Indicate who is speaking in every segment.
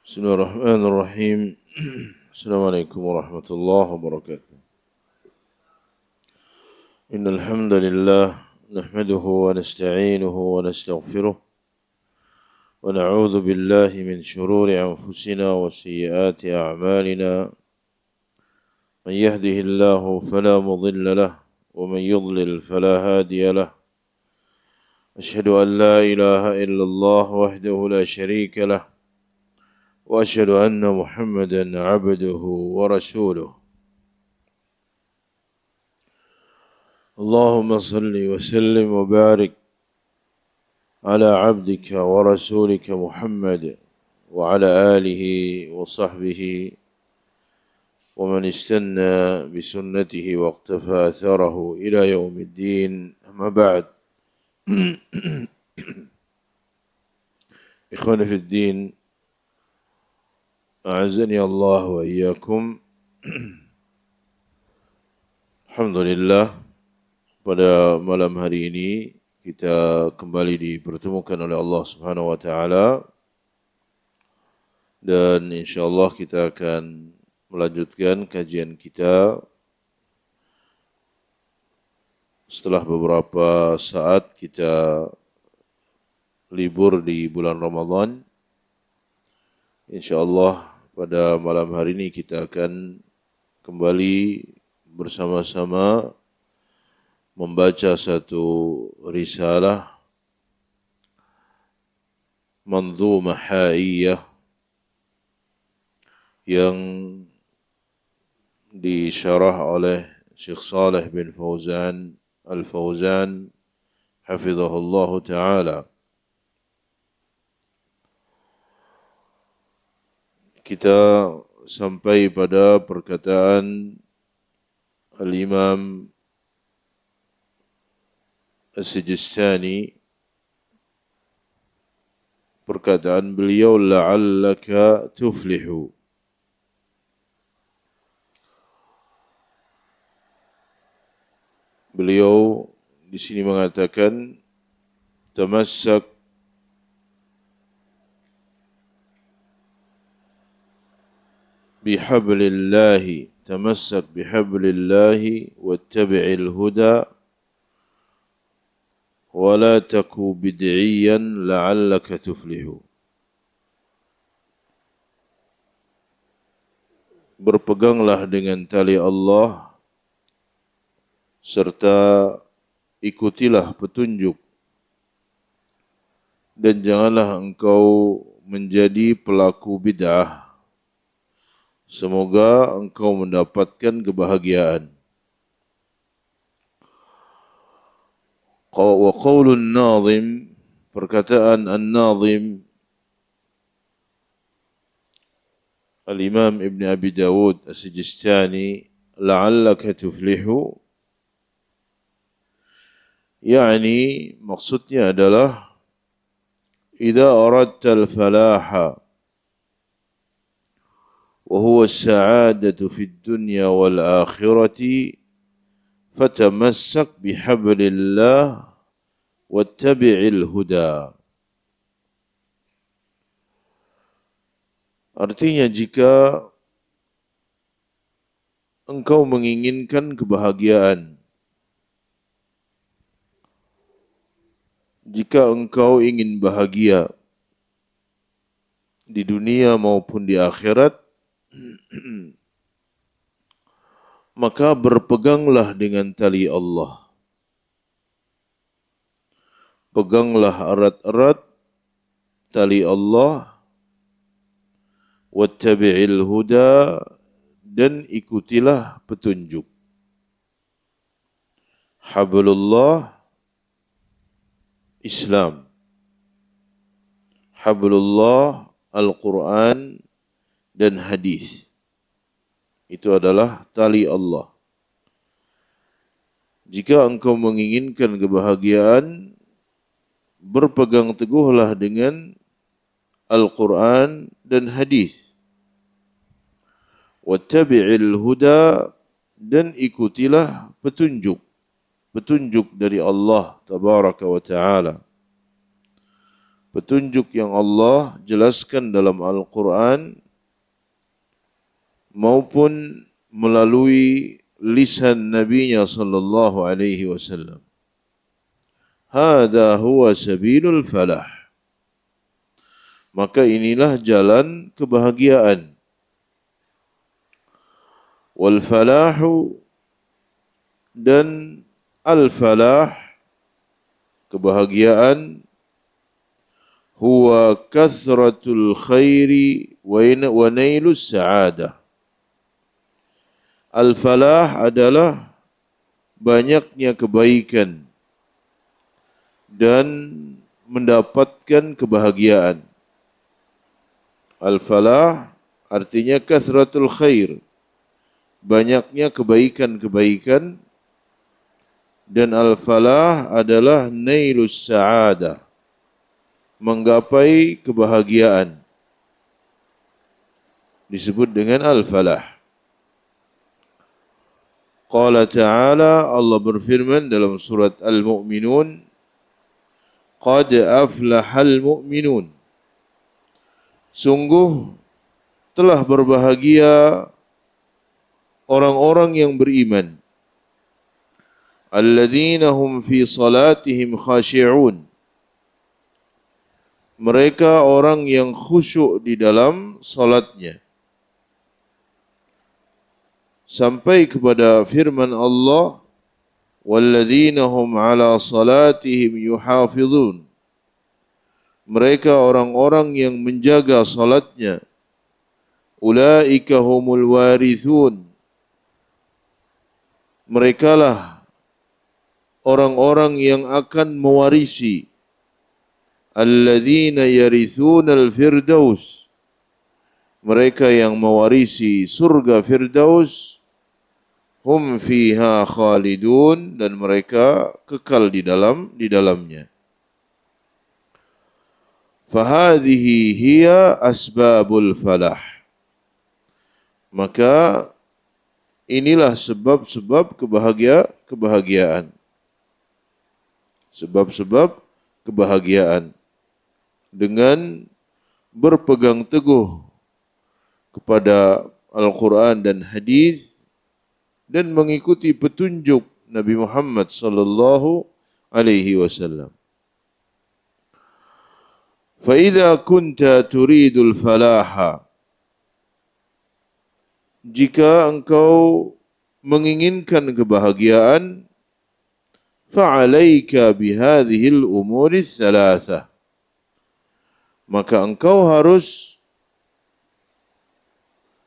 Speaker 1: بسم الله الرحمن الرحيم السلام عليكم ورحمة الله وبركاته إن الحمد لله نحمده ونستعينه ونستغفره ونعوذ بالله من شرور أنفسنا وسيئات أعمالنا من يهده الله فلا مضل له ومن يضلل فلا هادي له أشهد أن لا إله إلا الله وحده لا شريك له وأشهد أن محمدا عبده ورسوله اللهم صل وسلم وبارك على عبدك ورسولك محمد وعلى آله وصحبه ومن استنى بسنته واقتفى أثره إلى يوم الدين أما بعد إخواني في الدين أعزني الله وإياكم Alhamdulillah pada malam hari ini kita kembali dipertemukan oleh Allah Subhanahu wa taala dan insyaallah kita akan melanjutkan kajian kita setelah beberapa saat kita libur di bulan Ramadan. Insyaallah pada malam hari ini kita akan kembali bersama-sama membaca satu risalah Manzumah Haiyah yang disyarah oleh Syekh Saleh bin Fauzan Al-Fauzan hafizahullah taala. Kita sampai pada perkataan Al-Imam As-Sijistani, perkataan beliau la'allaka tuflihu. Beliau di sini mengatakan tamassak bihablillahi tamassak bihablillahi wattabi'il huda wa la taku bid'iyan la'allaka tuflihu. Berpeganglah dengan tali Allah serta ikutilah petunjuk dan janganlah engkau menjadi pelaku bid'ah. Semoga engkau mendapatkan kebahagiaan. Wa qaulun nazim, perkataan an-nazim Al-Imam Ibn Abi Dawud As-Sijistani, la'allaka tuflihu, yakni maksudnya adalah idza aradta al-falaha وهو السعادة في الدنيا والآخرة فتمسك بحبل الله واتبع الهدى. Artinya jika engkau menginginkan kebahagiaan, jika engkau ingin bahagia di dunia maupun di akhirat, maka berpeganglah dengan tali Allah. Peganglah erat-erat tali Allah. Wattabi'il huda, dan ikutilah petunjuk. Hablullah Islam. Hablullah Al-Quran dan hadis. Itu adalah tali Allah. Jika engkau menginginkan kebahagiaan, berpegang teguhlah dengan Al-Quran dan hadis. Wattabi'il huda, dan ikutilah petunjuk. Petunjuk dari Allah Tabaraka wa Ta'ala. petunjuk yang Allah jelaskan dalam Al-Quran maupun melalui lisan Nabi-Nya sallallahu alaihi wasallam. Hada huwa sabilul falah. Maka inilah jalan kebahagiaan. Wal falahu, dan al-falah, kebahagiaan, huwa kathratul khairi wa nailus sa'adah. Al-falah adalah banyaknya kebaikan dan mendapatkan kebahagiaan. Al-falah artinya kathratul khair, banyaknya kebaikan-kebaikan, dan al-falah adalah nailus sa'adah, menggapai kebahagiaan. Disebut dengan al-falah. Qala ta'ala, Allah berfirman dalam surat Al-Mu'minun, Qad aflahal mu'minun. Sungguh telah berbahagia orang-orang yang beriman. Alladzina hum fi salatihim khashi'un. Mereka orang yang khusyuk di dalam salatnya. Sampai kepada firman Allah, walladzina hum ala salatihim yuhafizun. Mereka orang-orang yang menjaga salatnya. Ulaika humul warithun. Merekalah orang-orang yang akan mewarisi. Alladzina yarithunal firdaus. Mereka yang mewarisi surga Firdaus. Hum fiha khalidun, dan mereka kekal di dalamnya. Fahadhihi hiya asbabul falah. Maka inilah sebab-sebab kebahagiaan. Sebab-sebab kebahagiaan. Dengan berpegang teguh kepada Al-Quran dan hadis dan mengikuti petunjuk Nabi Muhammad sallallahu alaihi wasallam. Fa idza kunta turidul falaha, jika engkau menginginkan kebahagiaan, fa'alaika bihadhil umuri thalathah, maka engkau harus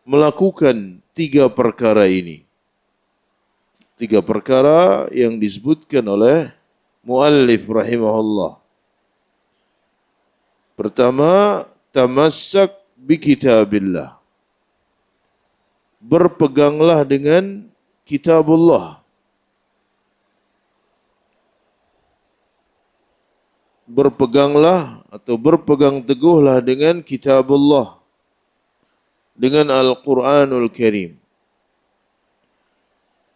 Speaker 1: melakukan 3 perkara ini. 3 perkara yang disebutkan oleh muallif rahimahullah. Pertama, tamassak bi kitabillah. Berpeganglah dengan kitabullah. Berpeganglah atau berpegang teguhlah dengan kitabullah, dengan Al-Quranul Karim.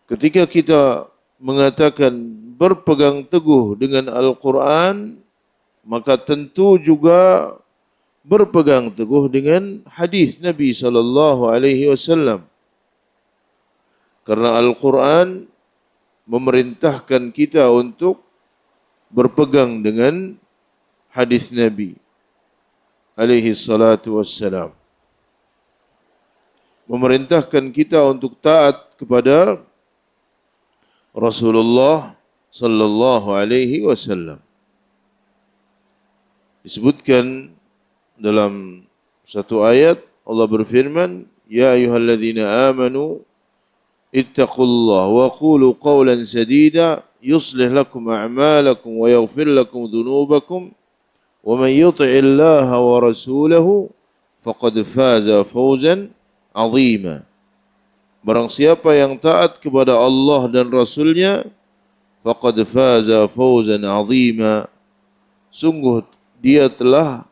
Speaker 1: Ketika kita mengatakan berpegang teguh dengan Al-Quran, maka tentu juga berpegang teguh dengan hadis Nabi sallallahu alaihi wasallam. Karena Al-Quran memerintahkan kita untuk berpegang dengan hadis Nabi alaihi salatu wassalam. Memerintahkan kita untuk taat kepada Rasulullah sallallahu alaihi wasallam. Disebutkan dalam satu ayat, Allah berfirman, Ya ayyuhalladzina amanu ittaqullaha wa qulu qawlan sadida yuslih lakum a'malakum wa yaghfir lakum dhunubakum wa man yuti'illaha wa rasulahu faqad faza fawzan 'azima. Barang siapa yang taat kepada Allah dan Rasulnya, faqad faza fawzan 'azima. Sungguh dia telah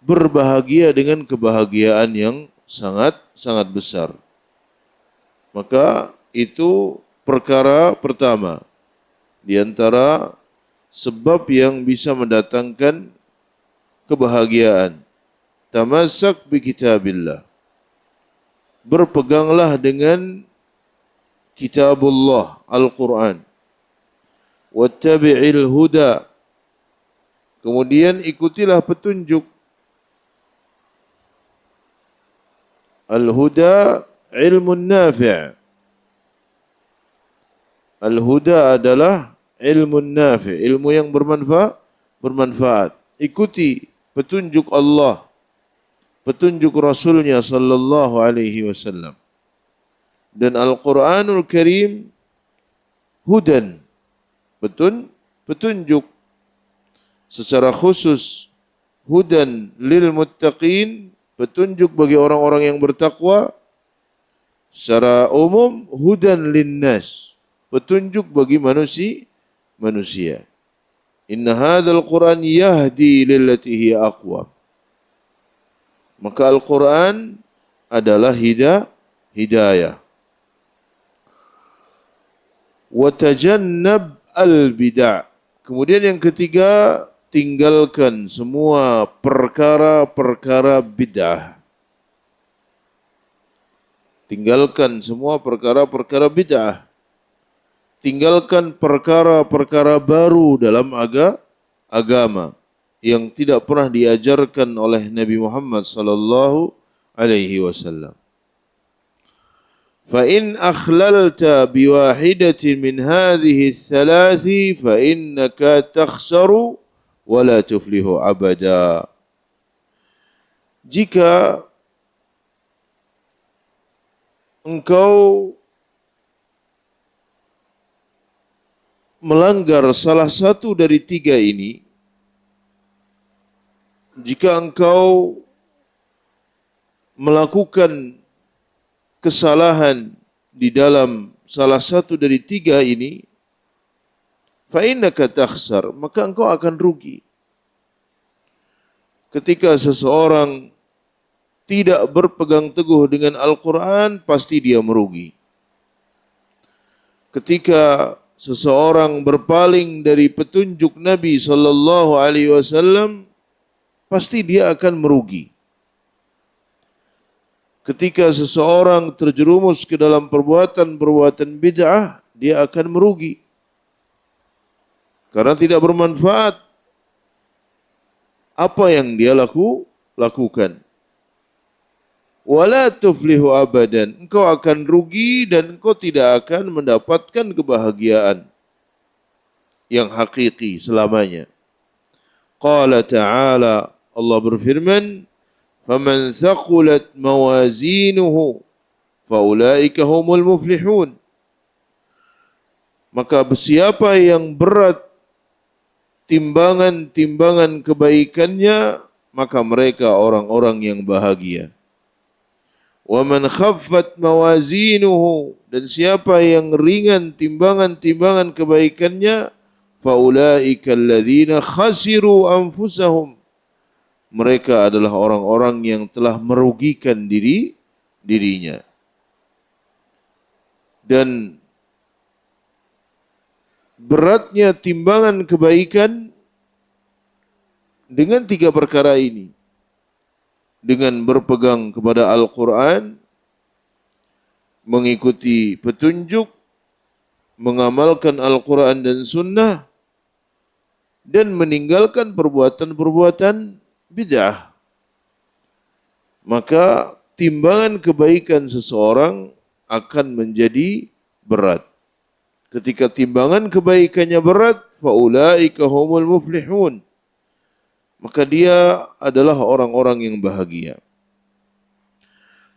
Speaker 1: berbahagia dengan kebahagiaan yang sangat besar. Maka itu perkara pertama di antara sebab yang bisa mendatangkan kebahagiaan. Tamassak bi kitabillah. Berpeganglah dengan kitabullah, Al-Quran. Wattabi'il huda. Kemudian ikutilah petunjuk. Al-huda ilmun nafi'. Al-huda adalah ilmun nafi', ilmu yang bermanfaat. Ikuti petunjuk Allah, petunjuk Rasulnya sallallahu alaihi wasallam. Dan Al-Quranul Karim hudan, petunjuk. Secara khusus hudan lil muttaqin, petunjuk bagi orang-orang yang bertakwa. Secara umum hudan linnas, petunjuk bagi manusia. Inna hadzal Qur'an yahdi lillati hiya aqwam. Maka Al-Quran adalah hidayah. Watajannab al-bid'ah. Kemudian yang ketiga, tinggalkan semua perkara-perkara bid'ah. Tinggalkan semua perkara-perkara bid'ah. Tinggalkan perkara-perkara baru dalam agama yang tidak pernah diajarkan oleh Nabi Muhammad sallallahu alaihi wasallam. فإن أخللت بواحدة من هذه الثلاث فإنك تخسر ولا تفلح أبدا. Jika engkau melanggar salah satu dari tiga ini, jika engkau melakukan kesalahan di dalam salah satu dari tiga ini, fa innaka takhsar, maka engkau akan rugi. Ketika seseorang tidak berpegang teguh dengan Al-Quran, pasti dia merugi. Ketika seseorang berpaling dari petunjuk Nabi sallallahu alaihi wasallam, pasti dia akan merugi. Ketika seseorang terjerumus ke dalam perbuatan-perbuatan bid'ah, dia akan merugi. Karena tidak bermanfaat apa yang dia lakukan. Wala tuflihu abadan. Engkau akan rugi dan engkau tidak akan mendapatkan kebahagiaan yang hakiki selamanya. Qala ta'ala, Allah berfirman, فَمَنْ ثَقُلَتْ مَوَازِينُهُ فَأُولَٰئِكَ هُمُ الْمُفْلِحُونَ. Maka siapa yang berat timbangan-timbangan kebaikannya, maka mereka orang-orang yang bahagia. وَمَنْ خَفَّتْ مَوَازِينُهُ. Dan siapa yang ringan timbangan-timbangan kebaikannya, فَأُولَٰئِكَ الَّذِينَ خَسِرُوا أَنفُسَهُمْ. Mereka adalah orang-orang yang telah merugikan dirinya. Dan beratnya timbangan kebaikan dengan tiga perkara ini. Dengan berpegang kepada Al-Quran, mengikuti petunjuk, mengamalkan Al-Quran dan Sunnah, dan meninggalkan perbuatan-perbuatan bid'ah. Maka timbangan kebaikan seseorang akan menjadi berat. Ketika timbangan kebaikannya berat, faulaika humul muflihun. Maka dia adalah orang-orang yang bahagia.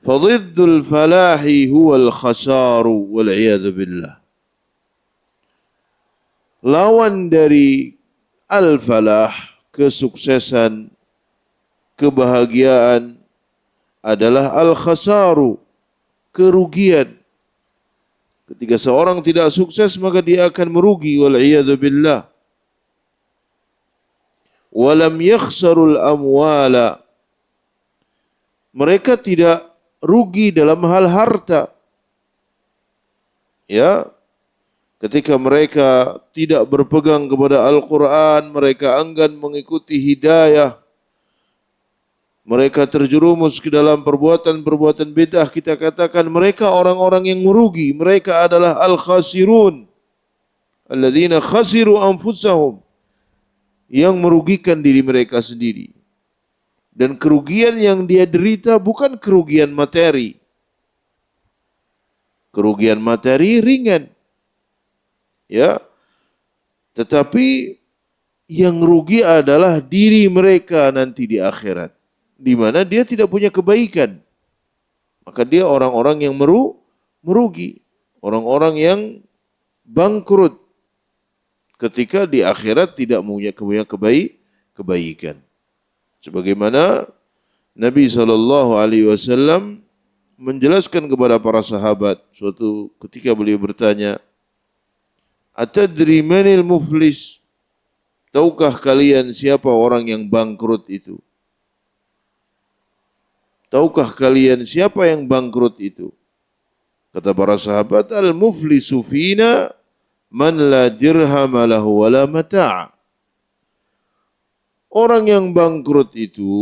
Speaker 1: Fadhiddul falahi huwal khasaru wal iyadzu billah. Lawan dari al-falah, kesuksesan, kebahagiaan, adalah al-khasaru, kerugian. Ketika seorang tidak sukses, maka dia akan merugi, wal-iyadzu billah. Walam yakhsarul amwala. Mereka tidak rugi dalam hal harta. Ya, ketika mereka tidak berpegang kepada Al-Quran, mereka enggan mengikuti hidayah, mereka terjerumus ke dalam perbuatan-perbuatan bid'ah, kita katakan mereka orang-orang yang merugi. Mereka adalah al-khasirun, alladzina khasiru anfusahum, yang merugikan diri mereka sendiri. Dan kerugian yang dia derita bukan kerugian materi. Kerugian materi ringan, ya. Tetapi yang rugi adalah diri mereka nanti di akhirat, di mana dia tidak punya kebaikan. Maka dia orang-orang yang merugi, orang-orang yang bangkrut ketika di akhirat tidak punya kebaikan. Sebagaimana Nabi SAW menjelaskan kepada para sahabat suatu ketika beliau bertanya, "Atadri manil muflis?" Tahukah kalian siapa orang yang bangkrut itu? Tahukah kalian siapa yang bangkrut itu? Kata para sahabat, "Al-muflisu fina man la dirham lahu wala mata'." Orang yang bangkrut itu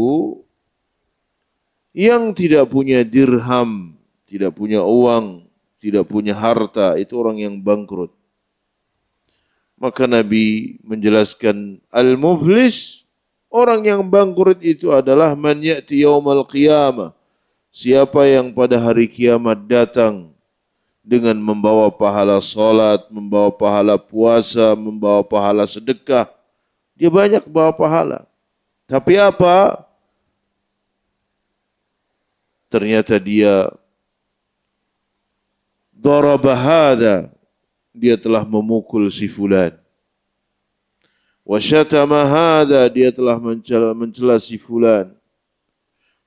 Speaker 1: yang tidak punya dirham, tidak punya uang, tidak punya harta, itu orang yang bangkrut. Maka Nabi menjelaskan, al-muflis, orang yang bangkrut itu adalah man ya'ti yaumal qiyamah, siapa yang pada hari kiamat datang dengan membawa pahala salat, membawa pahala puasa, membawa pahala sedekah. Dia banyak bawa pahala. Tapi apa? Ternyata dia daraba hadha, dia telah memukul si fulan. Wa syatama hadha, dia telah mencela si fulan.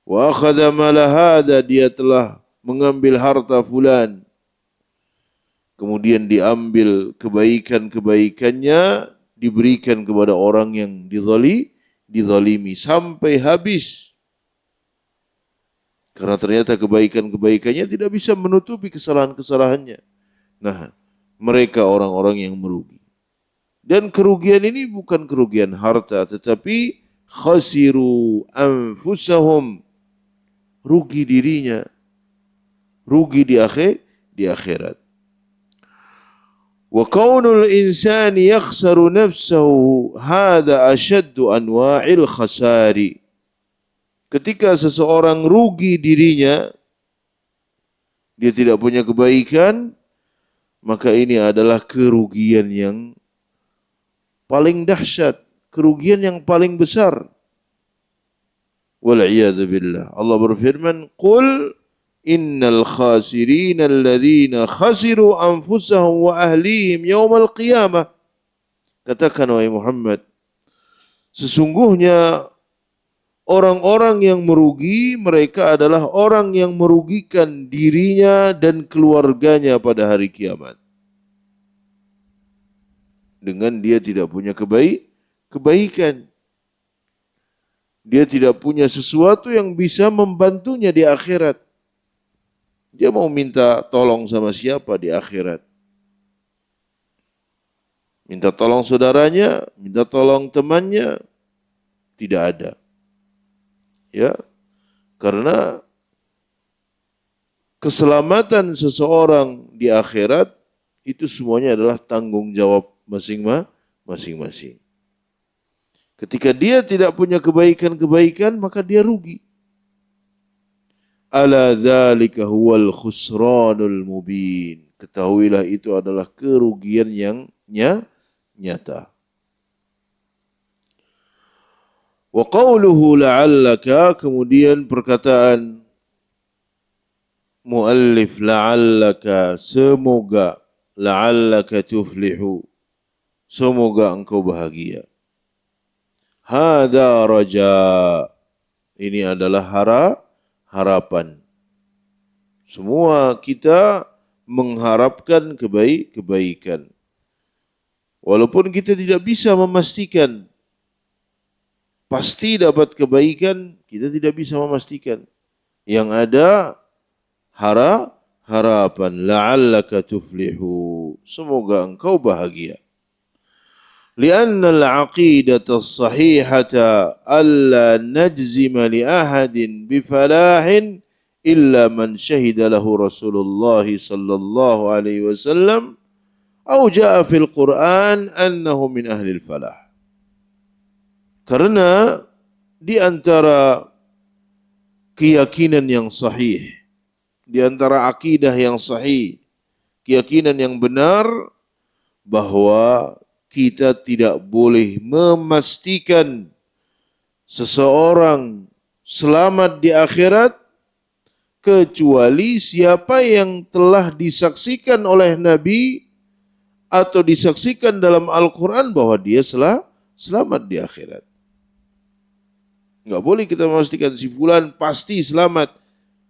Speaker 1: Wa akhadha mala hadha, dia telah mengambil harta fulan. Kemudian diambil kebaikan-kebaikannya, diberikan kepada orang yang dizalimi sampai habis. Karena ternyata kebaikan-kebaikannya tidak bisa menutupi kesalahan-kesalahannya. Nah, mereka orang-orang yang merugi. Dan kerugian ini bukan kerugian harta, tetapi khasiru anfusahum, rugi dirinya, rugi di akhirat. Wa kaunul insani yakhsaru nafsahu hadha ashaddu anwa'il khasari. Ketika seseorang rugi dirinya, dia tidak punya kebaikan, maka ini adalah kerugian yang paling dahsyat, kerugian yang paling besar. Wal'iyadzu billah. Allah berfirman, "Qul innal khasirina alladhina khasiru anfusahum wa ahlihim yawmal qiyamah." Katakan wahai Muhammad, sesungguhnya orang-orang yang merugi, mereka adalah orang yang merugikan dirinya dan keluarganya pada hari kiamat. Dengan dia tidak punya kebaikan. Dia tidak punya sesuatu yang bisa membantunya di akhirat. Dia mau minta tolong sama siapa di akhirat? Minta tolong saudaranya, minta tolong temannya, tidak ada. Ya, karena keselamatan seseorang di akhirat itu semuanya adalah tanggung jawab masing-masing. Ketika dia tidak punya kebaikan-kebaikan, maka dia rugi. Ala dzalika huwal khusranul mubin. Ketahuilah itu adalah kerugian yang nyata. Wa qawluhu la'allaka, kemudian perkataan muallif la'allaka, semoga, la'allaka tuflihu, semoga engkau bahagia. Hada raja, ini adalah harapan. Semua kita mengharapkan kebaikan. Walaupun kita tidak bisa memastikan pasti dapat kebaikan, kita tidak bisa memastikan. Yang ada harapan, la'allaka tuflihu, semoga engkau bahagia. لأن العقيدة الصحيحة ألا نجزم لأحد بفلاح إلا من شهد له رسول الله صلى الله عليه وسلم أو جاء في القرآن أنه من أهل الفلاح. Karena di antara keyakinan yang sahih, di antara akidah yang sahih, keyakinan yang benar bahwa kita tidak boleh memastikan seseorang selamat di akhirat kecuali siapa yang telah disaksikan oleh Nabi atau disaksikan dalam Al-Quran bahwa dia selamat di akhirat. Enggak boleh kita memastikan si fulan pasti selamat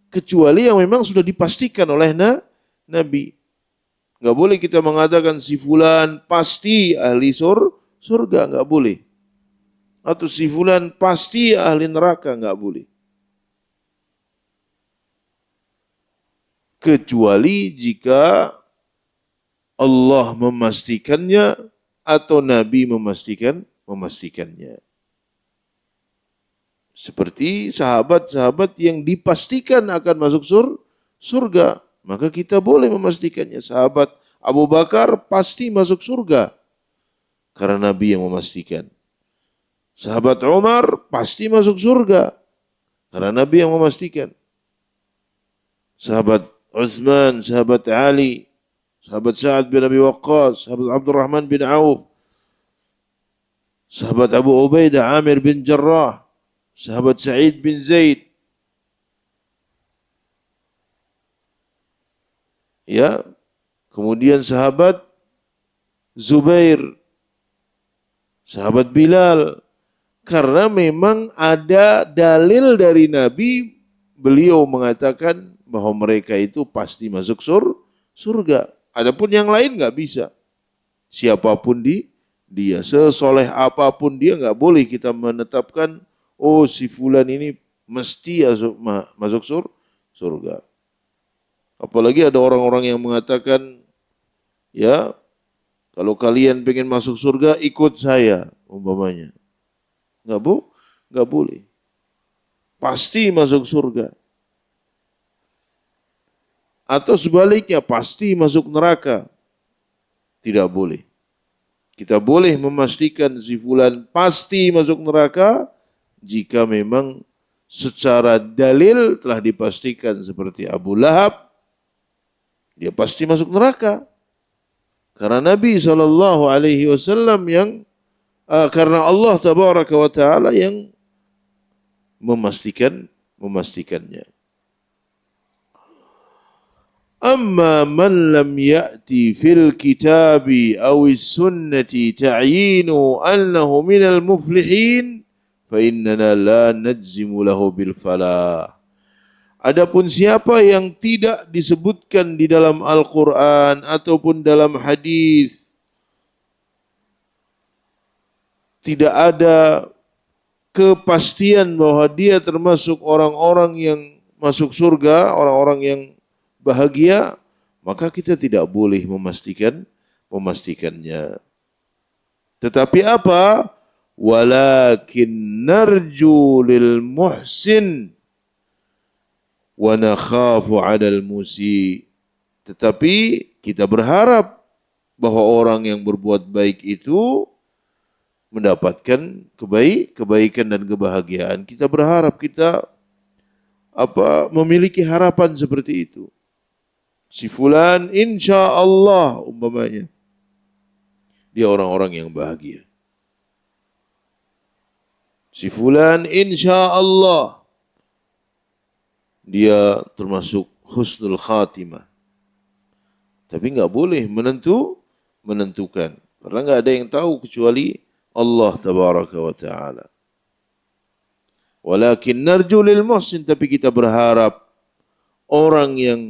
Speaker 1: kecuali yang memang sudah dipastikan oleh Nabi. Enggak boleh kita mengatakan si fulan pasti ahli surga, enggak boleh. Atau si fulan pasti ahli neraka, enggak boleh. Kecuali jika Allah memastikannya atau Nabi memastikannya. Seperti sahabat-sahabat yang dipastikan akan masuk surga. Maka kita boleh memastikannya. Sahabat Abu Bakar pasti masuk surga. Karena Nabi yang memastikan. Sahabat Umar pasti masuk surga. Karena Nabi yang memastikan. Sahabat Uthman, sahabat Ali, sahabat Sa'ad bin Abi Waqqas, sahabat Abdurrahman bin Auf, sahabat Abu Ubaidah Amir bin Jarrah, sahabat Sa'id bin Zaid. Ya, kemudian sahabat Zubair, sahabat Bilal, karena memang ada dalil dari Nabi, beliau mengatakan bahwa mereka itu pasti masuk surga. Adapun yang lain nggak bisa. Siapapun dia, sesoleh apapun dia, nggak boleh kita menetapkan, oh si fulan ini mesti masuk surga. Apalagi ada orang-orang yang mengatakan, ya, kalau kalian pengen masuk surga, ikut saya, umpamanya. Nggak boleh. Pasti masuk surga. Atau sebaliknya, pasti masuk neraka. Tidak boleh. Kita boleh memastikan si fulan pasti masuk neraka jika memang secara dalil telah dipastikan seperti Abu Lahab, dia pasti masuk neraka. Karena Nabi SAW karena Allah Tabaraka wa Ta'ala yang memastikannya. Amma man lam ya'ti fil kitabi awis sunnati ta'yinu annahu minal muflihin fa innana la najzimu lahu bil falah. Adapun siapa yang tidak disebutkan di dalam Al-Quran ataupun dalam hadis, tidak ada kepastian bahwa dia termasuk orang-orang yang masuk surga, orang-orang yang bahagia, maka kita tidak boleh memastikannya. Tetapi apa? Walakin narju lil muhsin wa nakhafu 'alal musi. Tetapi kita berharap bahwa orang yang berbuat baik itu mendapatkan kebaikan dan kebahagiaan. Kita berharap, kita memiliki harapan seperti itu. Si fulan insya Allah umpamanya dia orang-orang yang bahagia. Si fulan insya Allah dia termasuk husnul khatimah. Tapi nggak boleh menentukan. Karena nggak ada yang tahu kecuali Allah Tabaraka wa Ta'ala. Walakin narju lil muhsin, tapi kita berharap orang yang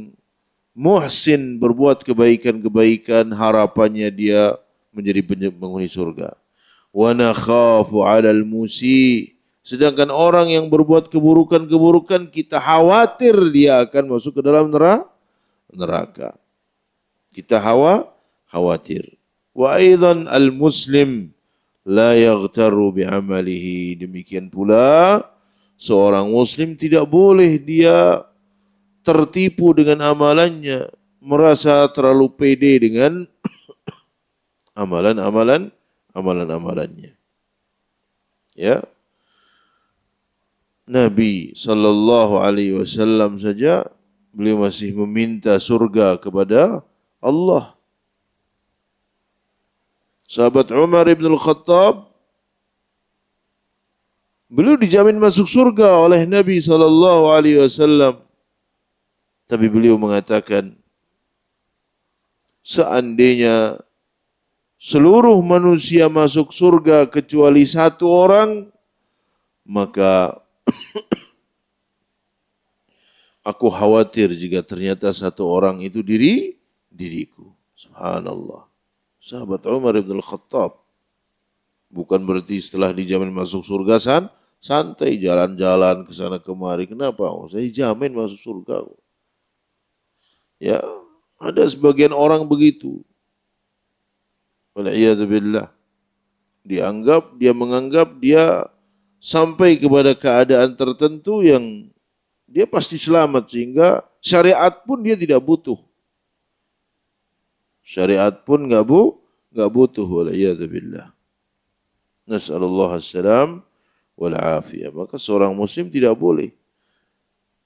Speaker 1: muhsin berbuat kebaikan-kebaikan, harapannya dia menjadi penghuni surga. Wa nakhafu 'alal musi. Sedangkan orang yang berbuat keburukan-keburukan, kita khawatir dia akan masuk ke dalam neraka. Kita khawatir. Wa aidan al-muslim la yaghtaru bi'amalihi. Demikian pula seorang muslim tidak boleh dia tertipu dengan amalannya, merasa terlalu pede dengan amalannya. Ya, Nabi sallallahu alaihi wasallam saja beliau masih meminta surga kepada Allah. Sahabat Umar ibn al-Khattab, beliau dijamin masuk surga oleh Nabi sallallahu alaihi wasallam. Tapi beliau mengatakan, seandainya seluruh manusia masuk surga kecuali satu orang, maka aku khawatir jika ternyata satu orang itu diriku. Subhanallah. Sahabat Umar ibn al-Khattab. Bukan berarti setelah dijamin masuk surga santai jalan-jalan ke sana kemari. Kenapa? Oh, saya jamin masuk surga. Ya, ada sebagian orang begitu. Wal'iyadzubillah. Dia menganggap dia sampai kepada keadaan tertentu yang dia pasti selamat, sehingga syariat pun dia tidak butuh. Syariat pun enggak butuh. Wal'iyadzubillah. Nas'alullah as-salam wal afiyah. Maka seorang muslim tidak boleh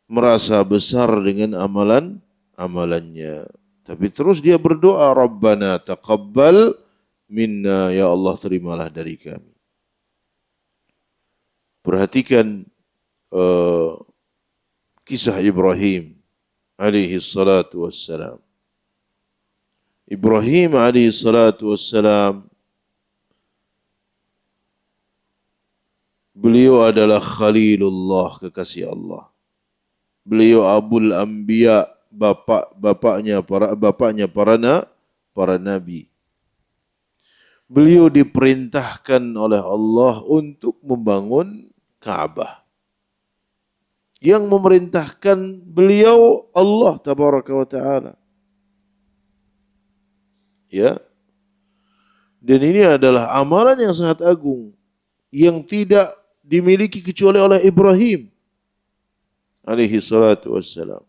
Speaker 1: merasa besar dengan amalannya. Tapi terus dia berdoa, Rabbana taqabbal minna, ya Allah terimalah dari kami. Perhatikan kisah Ibrahim alaihi salatu wassalam. Ibrahim alaihi salatu wassalam, beliau adalah Khalilullah, kekasih Allah. Beliau Abul Anbiya, bapaknya para nabi. Beliau diperintahkan oleh Allah untuk membangun Ka'bah. Yang memerintahkan beliau Allah tabaraka wa ta'ala. Ya. Dan ini adalah amalan yang sangat agung yang tidak dimiliki kecuali oleh Ibrahim alaihi salatu wassalam.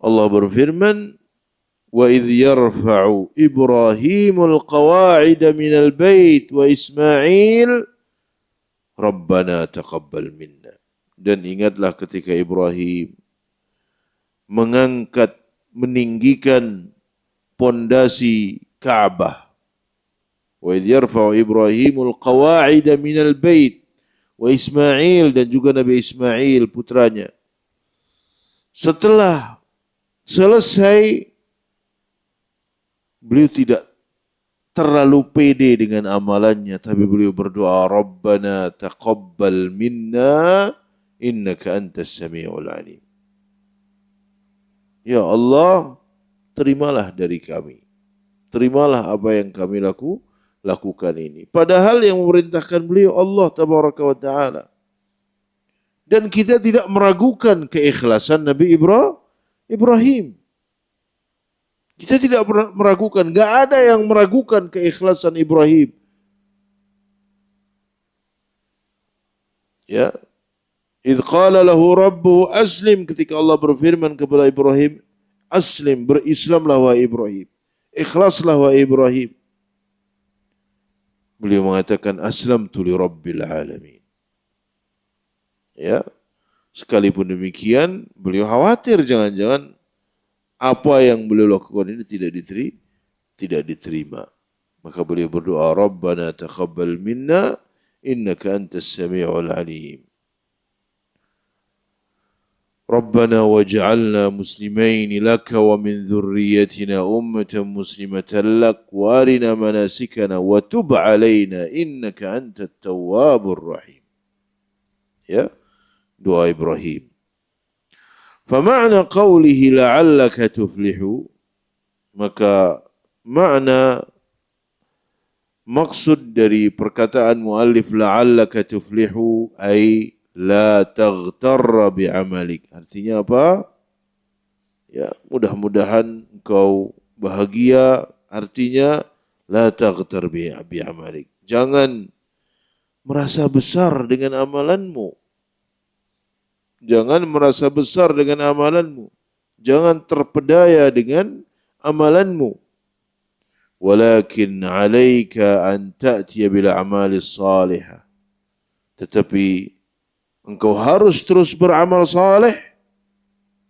Speaker 1: Allah berfirman, wa idh yarfa'u Ibrahimul qawa'ida minal bait wa Ismail Rabbana taqabbal minna. Dan ingatlah ketika Ibrahim meninggikan pondasi Ka'bah. Wa idh yarfa'u Ibrahimul qawa'ida minal bait wa Ismail, dan juga Nabi Ismail putranya. Setelah selesai, beliau tidak terlalu pede dengan amalannya, tapi beliau berdoa, Rabbana taqabbal minna innaka antas sami'ul alim. Ya Allah, terimalah dari kami. Terimalah apa yang kami lakukan ini. Padahal yang memerintahkan beliau Allah tabaraka wa ta'ala. Dan kita tidak meragukan keikhlasan Nabi Ibrahim. Kita tidak meragukan, enggak ada yang meragukan keikhlasan Ibrahim. Ya. Idz qala lahu rabbuhu aslim, ketika Allah berfirman kepada Ibrahim, aslim, berislamlah wahai Ibrahim. Ikhlaslah wahai Ibrahim. Beliau mengatakan aslamtu li rabbil alamin. Ya. Sekalipun demikian, beliau khawatir jangan-jangan apa yang beliau lakukan ini tidak diterima. Maka beliau berdoa, Rabbana taqabbal minna innaka antas sami'ul alim. Rabbana waj'alna muslimain laka wa min dhurriyyatina ummatan muslimatan lak wa arina manasikana wa tub 'alaina innaka antat tawwabur rahim. Ya, doa Ibrahim. Fama'na qawlihi la'allaka tuflihu, maka makna maksud dari perkataan muallif la'allaka tuflihu ay la taghtarra bi'amalik. Artinya apa? Ya, mudah-mudahan engkau bahagia. Artinya La taghtar bi'amalik. Jangan merasa besar dengan amalanmu. Jangan merasa besar dengan amalanmu. Jangan terpedaya dengan amalanmu. Walakin 'alaika an ta'tiya bil a'mali salihah. Tetapi engkau harus terus beramal saleh.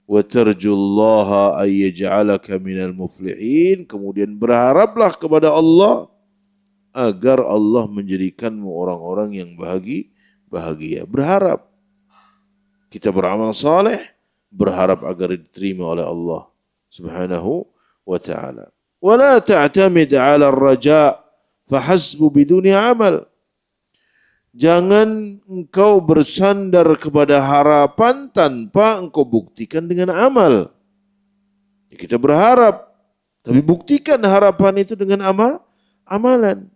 Speaker 1: Wa tarjullaha ay yaj'alaka minal muflihin. Kemudian berharaplah kepada Allah agar Allah menjadikanmu orang-orang yang bahagia. Berharap. Kita beramal saleh, berharap agar diterima oleh Allah Subhanahu wa ta'ala. Wa la ta'tamid 'ala ar-raja' fahasbu biduni amal. Jangan engkau bersandar kepada harapan tanpa engkau buktikan dengan amal. Kita berharap, tapi buktikan harapan itu dengan amalan.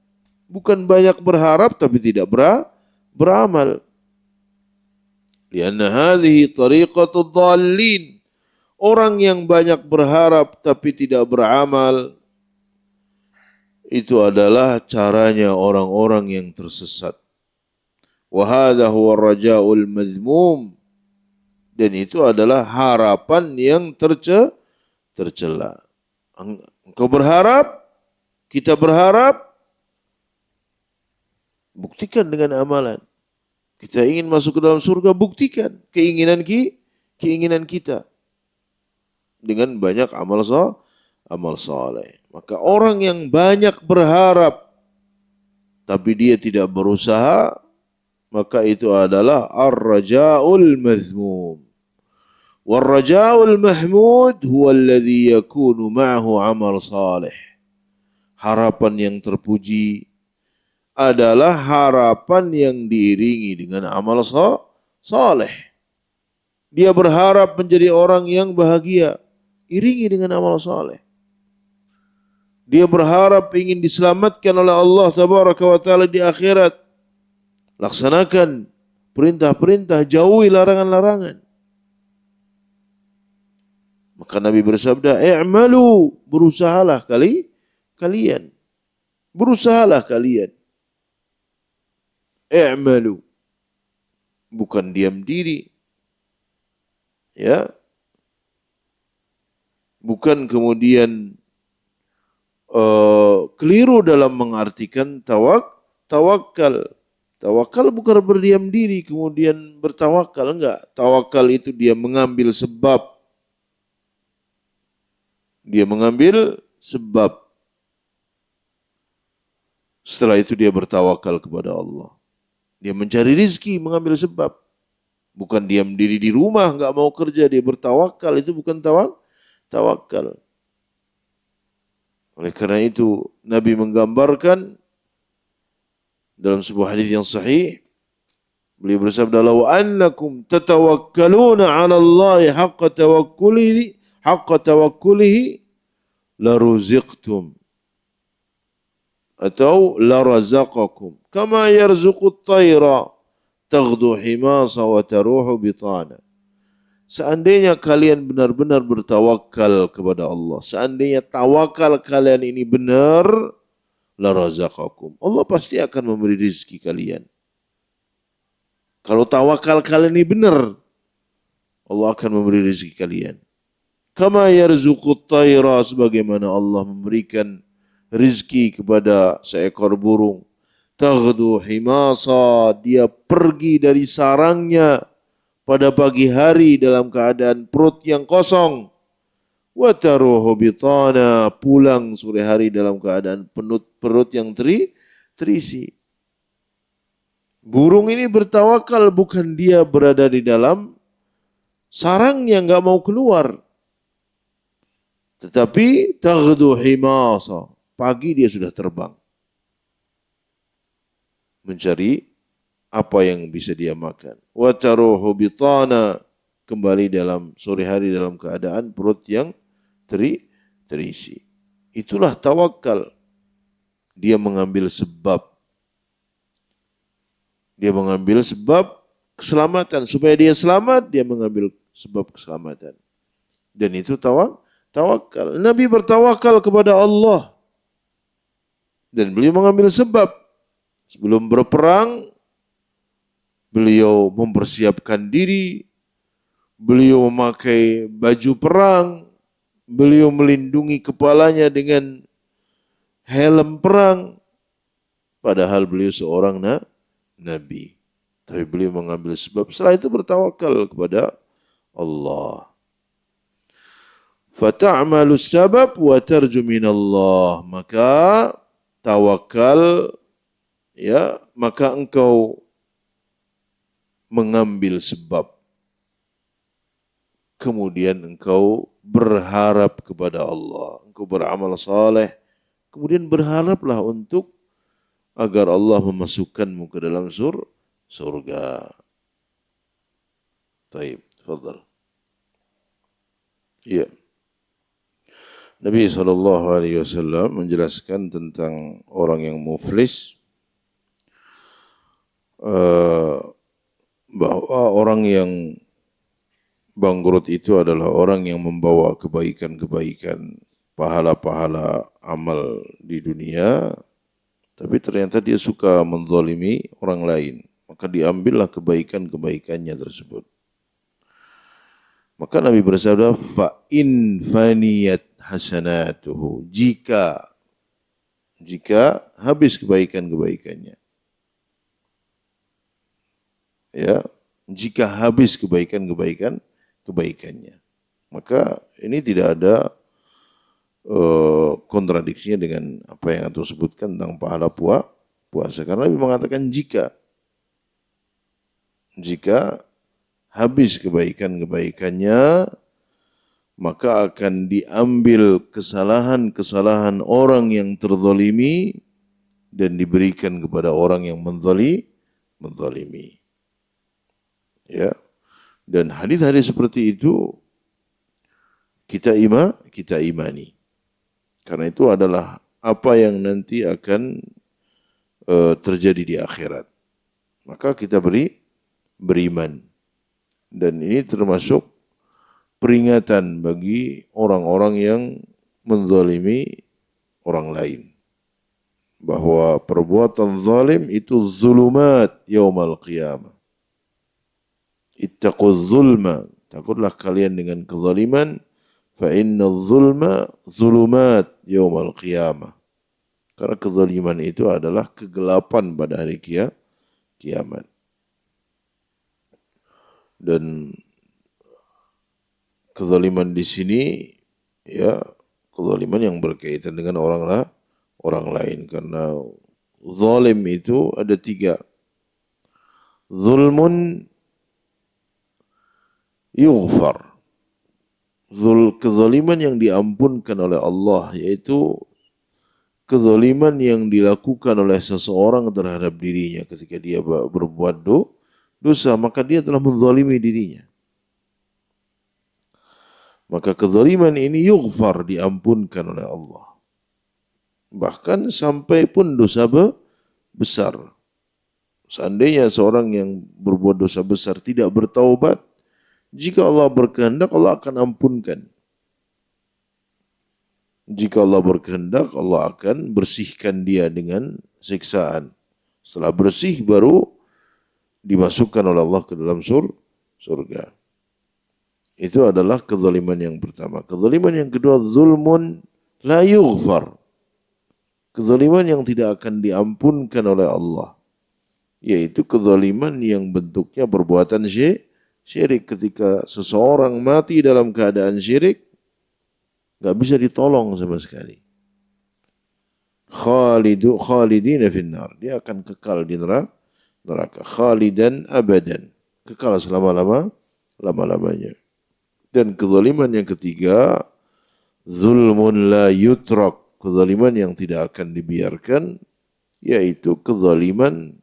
Speaker 1: Bukan banyak berharap tapi tidak beramal. Lianna hadhihi tariqatud dhallin. Orang yang banyak berharap tapi tidak beramal, itu adalah caranya orang-orang yang tersesat. Wa hadha huwa ar-raja'ul madhmum. Dan itu adalah harapan yang tercela. Engkau berharap, kita berharap, buktikan dengan amalan. Kita ingin masuk ke dalam surga, buktikan keinginan kita dengan banyak amal saleh. Maka orang yang banyak berharap tapi dia tidak berusaha, maka itu adalah ar-raja'ul mazmum. War-raja'ul mahmud huwa alladhi yakunu ma'ahu amal salih. Harapan yang terpuji adalah harapan yang diiringi dengan amal saleh. Dia berharap menjadi orang yang bahagia, iringi dengan amal saleh. Dia berharap ingin diselamatkan oleh Allah Tabaraka wa Ta'ala di akhirat. Laksanakan perintah-perintah, jauhi larangan-larangan. Maka Nabi bersabda, "I'malu", berusahalah kalian. Berusahalah kalian. I'malu. Bukan diam diri. Ya. Bukan kemudian keliru dalam mengartikan tawakal. Tawakal bukan berdiam diri kemudian bertawakal, enggak. Tawakal itu dia mengambil sebab. Dia mengambil sebab. Setelah itu dia bertawakal kepada Allah. Dia mencari rizki, mengambil sebab. Bukan diam diri di rumah, enggak mau kerja, dia bertawakal. Itu bukan tawakal. Oleh karena itu, Nabi menggambarkan dalam sebuah hadis yang sahih, beliau bersabda, "Law annakum tatawakkaluna 'ala Allah haqqa tawakkulihi la ruziqtum atau la razaqakum kama yarzuqut tayra taghdu himasa wa taruhu bitana." Seandainya kalian benar-benar bertawakal kepada Allah, seandainya tawakal kalian ini benar, la razaqakum, Allah pasti akan memberi rezeki kalian. Kalau tawakal kalian ini benar, Allah akan memberi rezeki kalian. Kama yarzuqut tayra, sebagaimana Allah memberikan rezeki kepada seekor burung. Taghdu himasa, dia pergi dari sarangnya pada pagi hari dalam keadaan perut yang kosong. Wa taruhu bitana, pulang sore hari dalam keadaan perut yang terisi. Burung ini bertawakal, bukan dia berada di dalam sarangnya enggak mau keluar. Tetapi taghdu himasa, pagi dia sudah terbang mencari apa yang bisa dia makan. Wa taruhu bitana, kembali dalam sore hari dalam keadaan perut yang terisi. Itulah tawakal. Dia mengambil sebab. Dia mengambil sebab keselamatan. Supaya dia selamat, dia mengambil sebab keselamatan. Dan itu tawakal. Nabi bertawakal kepada Allah. Dan beliau mengambil sebab. Sebelum berperang, beliau mempersiapkan diri, beliau memakai baju perang, beliau melindungi kepalanya dengan helm perang, padahal beliau seorang nabi. Tapi beliau mengambil sebab. Setelah itu bertawakal kepada Allah. Fata'malu sabab wa tarju minallah. Maka tawakal, ya, maka engkau mengambil sebab. Kemudian engkau berharap kepada Allah. Engkau beramal saleh. Kemudian berharaplah untuk agar Allah memasukkanmu ke dalam surga. Taib, tafadhal. Iya. Nabi SAW menjelaskan tentang orang yang muflis, bahwa orang yang bangkrut itu adalah orang yang membawa kebaikan-kebaikan, pahala-pahala amal di dunia, tapi ternyata dia suka menzalimi orang lain. Maka diambillah kebaikan-kebaikannya tersebut. Maka Nabi bersabda, fa in faniyat hasanatuhu, jika habis kebaikan-kebaikannya. Ya, jika habis kebaikannya. Maka ini tidak ada kontradiksinya dengan apa yang Anda sebutkan tentang pahala puasa. Karena Nabi mengatakan jika habis kebaikan-kebaikannya, maka akan diambil kesalahan-kesalahan orang yang terzalimi dan diberikan kepada orang yang menzalimi. Ya. Dan hadis-hadis seperti itu kita imani. Karena itu adalah apa yang nanti akan terjadi di akhirat. Maka kita beriman. Dan ini termasuk peringatan bagi orang-orang yang menzalimi orang lain. Bahwa perbuatan zalim itu zulumat yaumal qiyamah. Ittaquz zulma. Takutlah kalian dengan kezaliman. Fa inna zulma zulumat yaumal qiyamah. Karena kezaliman itu adalah kegelapan pada hari kiamat. Dan kezaliman di sini, ya, kezaliman yang berkaitan dengan orang lain. Karena zalim itu ada 3. Zulmun yughfar. Kezaliman yang diampunkan oleh Allah, yaitu kezaliman yang dilakukan oleh seseorang terhadap dirinya ketika dia berbuat dosa, maka dia telah menzalimi dirinya. Maka kezaliman ini yughfar, diampunkan oleh Allah. Bahkan sampai pun dosa besar. Seandainya seorang yang berbuat dosa besar tidak bertaubat, jika Allah berkehendak, Allah akan ampunkan. Jika Allah berkehendak, Allah akan bersihkan dia dengan siksaan. Setelah bersih, baru dimasukkan oleh Allah ke dalam surga. Itu adalah kezaliman yang pertama. Kezaliman yang kedua, zulmun la yughfar. Kezaliman yang tidak akan diampunkan oleh Allah. Yaitu kezaliman yang bentuknya perbuatan syirik. Ketika seseorang mati dalam keadaan syirik, gak bisa ditolong sama sekali. Khalidina finnar. Dia akan kekal di neraka. Khalidan abadan. Kekal selama-lamanya. Dan kezaliman yang ketiga, zulmun la yutrak. Kezaliman yang tidak akan dibiarkan, yaitu kezaliman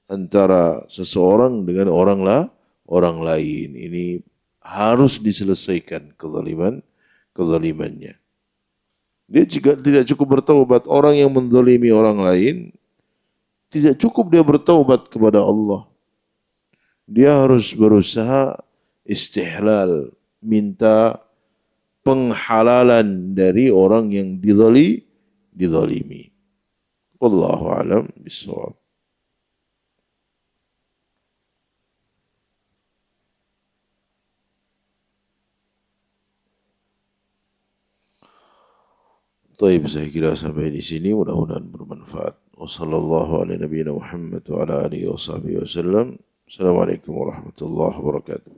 Speaker 1: antara seseorang dengan orang lain. Ini harus diselesaikan kezalimannya. Dia jika tidak cukup bertaubat, orang yang menzalimi orang lain, tidak cukup dia bertaubat kepada Allah. Dia harus berusaha istihlal, minta penghalalan dari orang yang dizalimi. Wallahu a'lam bishawab. Taib, saya kira sampai di sini mudah-mudahan bermanfaat. Wassallallahu ala nabiyina Muhammad wa ala alihi wa sahbihi wasallam. Assalamualaikum warahmatullahi wabarakatuh.